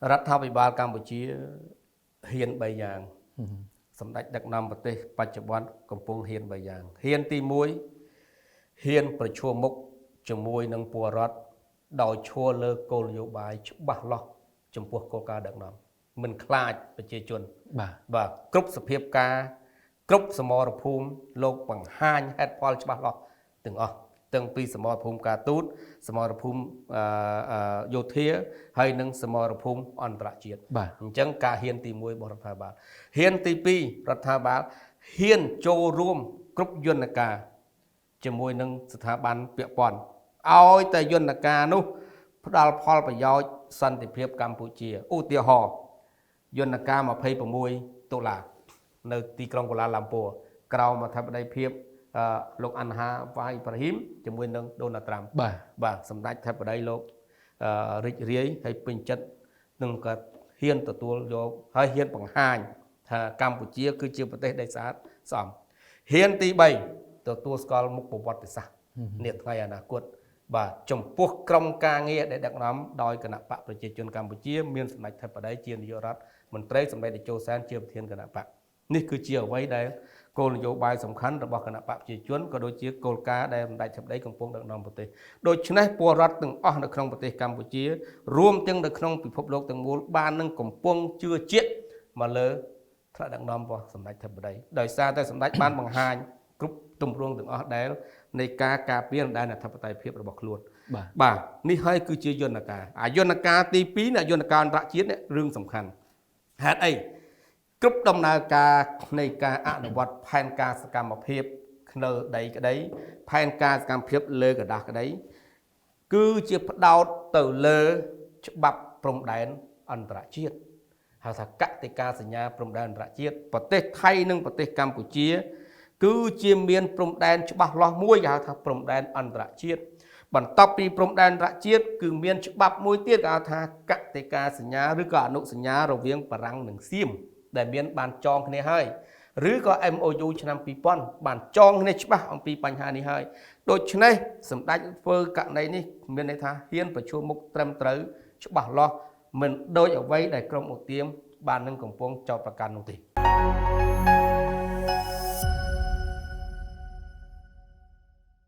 រដ្ឋាភិបាលកម្ពុជាហ៊ាន3យ៉ាងសម្ដេចដឹកនាំប្រទេសបច្ចុប្បន្នកំពុងហ៊ាន3យ៉ាងហ៊ានទី1ហ៊ានប្រឈមមុខជាមួយនឹងពលរដ្ឋដោយឈរលើគោលនយោបាយច្បាស់លាស់ចំពោះគោលការណ៍ដឹកនាំមិនខ្លាចប្រជាជនបាទគ្រប់សភាពការគ្រប់សមរភូមិលោកបង្ហាញហេតុផលច្បាស់លាស់ទាំងអស់ទាំងពីសមរភូមិការទូតសមរភូមិយោធាហើយនិងសមរភូមិអន្តរជាតិអញ្ចឹងការហ៊ានទី1របស់រដ្ឋាភិបាលហ៊ានទី2រដ្ឋាភិបាលហ៊ានចូលរួមគ្រប់យន្តការជាមួយនឹងស្ថាប័នពាក់ព័ន្ធឲ្យតែយន្តការនោះផ្ដល់ផលប្រយោជន៍សន្តិភាពកម្ពុជាឧទាហរណ៍យន្តការ26ដុល្លារនៅទីក្រុងកូឡាឡាំពួរក្រោមអធិបតីភាពលោកអានហាវ៉ាអ៊ីប្រាហ៊ីមជាមួយនឹងដូណាល់ត្រាំបាទសម្ដេចអធិបតីលោករីករាយហើយពេញចិត្តនឹងក៏ហ៊ានទទួលយកហើយហ៊ានបង្ហាញថាកម្ពុជាគឺជាប្រទេសដែលស្អាតស្អំហ៊ានទី3ទទួលស្គាល់មុខប្រវត្តិសាស្ត្រនាថ្ងៃអនាគតបាទចំពោះក្រមការងារដែលដឹកនាំដោយគណៈបកប្រជាជនកម្ពុជាមានសម្ដេចអធិបតីជានាយករដ្ឋមន្ត្រីសម្ដេចតេជោសែនជាប្រធានគណៈបកនេះគឺជាអ្វីដែលគោលនយោបាយសំខាន់របស់គណៈបកប្រជាជនក៏ដូចជាគោលការណ៍ដែលសម្ដេចអធិបតីកំពុងដឹកនាំប្រទេសដូច្នេះពលរដ្ឋទាំងអស់នៅក្នុងប្រទេសកម្ពុជារួមទាំងនៅក្នុងពិភពលោកទាំងមូលបាននឹងកំពុងជឿជាក់មកលើថ្នាក់ដឹកនាំរបស់សម្ដេចអធិបតីដោយសារតែសម្ដេចបានបង្ហាញគ្រប់ទម្រង់ទាំងអស់ដែលនៃការការពារដែនអធិបតេយ្យភាពរបស់ខ្លួនបាទនេះហើយគឺជាយន្តការយន្តការទី2នៃយន្តការអន្តរជាតិនេះរឿងសំខាន់ហេតុអីគ្រប់ដំណើរការនៃការអនុវត្តផែនការសកម្មភាពនៅដីក្តីផែនការសកម្មភាពលើกระดาษក្តីគឺជាផ្ដោតទៅលើច្បាប់ព្រំដែនអន្តរជាតិហៅថាកតិកាសញ្ញាព្រំដែនអន្តរជាតិប្រទេសថៃនិងប្រទេសកម្ពុជាគឺជាមានព្រំដែនច្បាស់លាស់មួយគេហៅថាព្រំដែនអន្តរជាតិបន្ទាប់ពីព្រំដែនអន្តរជាតិគឺមានច្បាប់មួយទៀតគេហៅថាកតិកាសញ្ញាឬក៏អនុសញ្ញារវាងបារាំងនិងសៀមដែលមានបានចងគ្នាហើយឬក៏ MOU ឆ្នាំ2000បានចងគ្នាច្បាស់អំពីបញ្ហានេះហើយដូច្នេះសម្ដេចធ្វើករណីនេះមានន័យថាហ៊ានប្រឈមមុខត្រឹមត្រូវច្បាស់លាស់មិនដូចអ្វីដែលក្រុមឧទាមបាននឹងកំពុងចោទប្រកាន់នោះទេ